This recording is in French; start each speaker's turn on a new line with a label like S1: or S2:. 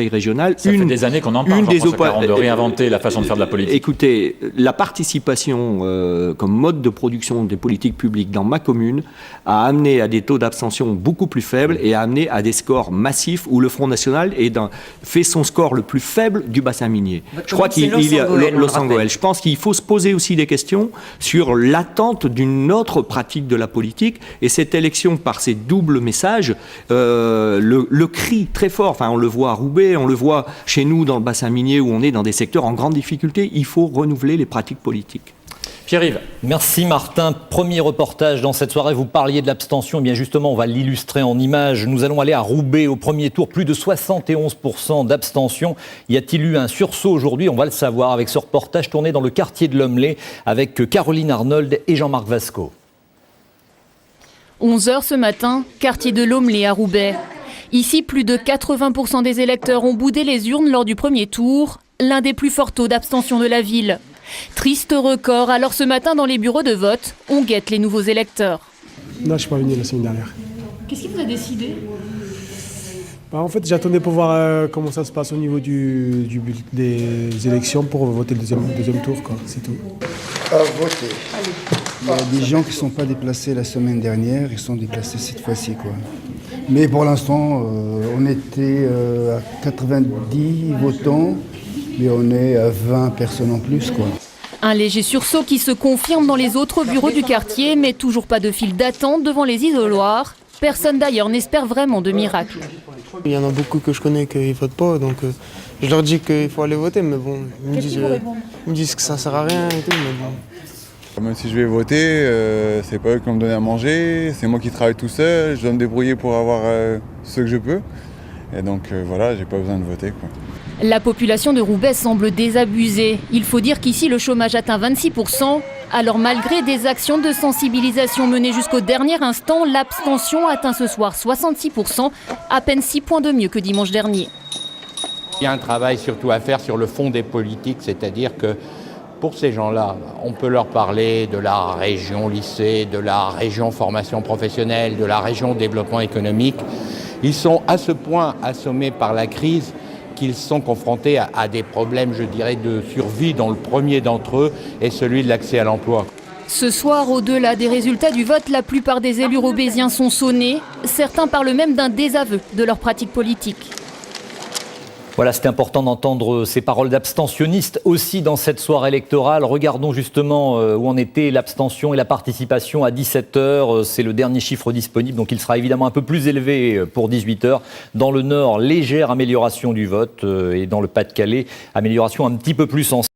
S1: régional.
S2: Ça fait des années qu'on en parle, Jean-François Caron, de réinventer la façon de faire de la politique.
S1: Écoutez, la participation comme mode de production des politiques publiques dans ma commune a amené à des taux d'abstention beaucoup plus faibles et a amené à des scores massifs où le Front National fait son score le plus faible du bassin minier. Je crois qu'il y a Los-Angoel. Je pense qu'il faut se poser aussi des questions sur l'attente d'une autre pratique de la politique, et cette élection, par ses doubles messages, le crie très fort. Enfin, on le voit à Roubaix, on le voit chez nous dans le bassin minier où on est dans des secteurs en grande difficulté. Il faut renouveler les pratiques politiques.
S2: Pierre-Yves.
S3: Merci Martin. Premier reportage dans cette soirée. Vous parliez de l'abstention. Eh bien justement, on va l'illustrer en images. Nous allons aller à Roubaix au premier tour. Plus de 71% d'abstention. Y a-t-il eu un sursaut aujourd'hui? On va le savoir avec ce reportage tourné dans le quartier de Lomelay avec Caroline Arnold et Jean-Marc Vasco.
S4: 11h ce matin, quartier de Lomelay à Roubaix. Ici, plus de 80% des électeurs ont boudé les urnes lors du premier tour, l'un des plus forts taux d'abstention de la ville. Triste record, alors ce matin dans les bureaux de vote, on guette les nouveaux électeurs.
S5: Non, je ne suis pas venu la semaine dernière.
S4: Qu'est-ce qui vous a décidé?
S5: En fait, j'attendais pour voir comment ça se passe au niveau des élections pour voter le deuxième tour, c'est tout.
S6: À voter. Il y a des gens qui ne sont pas déplacés la semaine dernière, ils sont déplacés cette fois-ci, quoi. Mais pour l'instant, on était à 90 votants, mais on est à 20 personnes en plus, quoi.
S4: Un léger sursaut qui se confirme dans les autres bureaux du quartier, mais toujours pas de file d'attente devant les isoloirs. Personne d'ailleurs n'espère vraiment de miracle.
S7: Il y en a beaucoup que je connais qui ne votent pas, donc je leur dis qu'il faut aller voter, mais bon, ils me disent que ça ne sert à rien et tout, mais bon.
S8: Même si je vais voter, c'est pas eux qui vont me donner à manger, c'est moi qui travaille tout seul, je dois me débrouiller pour avoir ce que je peux. Et donc voilà, j'ai pas besoin de voter, quoi.
S4: La population de Roubaix semble désabusée. Il faut dire qu'ici le chômage atteint 26%. Alors malgré des actions de sensibilisation menées jusqu'au dernier instant, l'abstention atteint ce soir 66%, à peine 6 points de mieux que dimanche dernier.
S9: Il y a un travail surtout à faire sur le fond des politiques, c'est-à-dire que pour ces gens-là, on peut leur parler de la région lycée, de la région formation professionnelle, de la région développement économique. Ils sont à ce point assommés par la crise qu'ils sont confrontés à des problèmes, je dirais, de survie, dont le premier d'entre eux est celui de l'accès à l'emploi.
S4: Ce soir, au-delà des résultats du vote, la plupart des élus roubaisiens sont sonnés. Certains parlent même d'un désaveu de leur pratique politique.
S3: Voilà, c'était important d'entendre ces paroles d'abstentionnistes aussi dans cette soirée électorale. Regardons justement où en était l'abstention et la participation à 17h. C'est le dernier chiffre disponible, donc il sera évidemment un peu plus élevé pour 18h. Dans le Nord, légère amélioration du vote et dans le Pas-de-Calais, amélioration un petit peu plus sensible.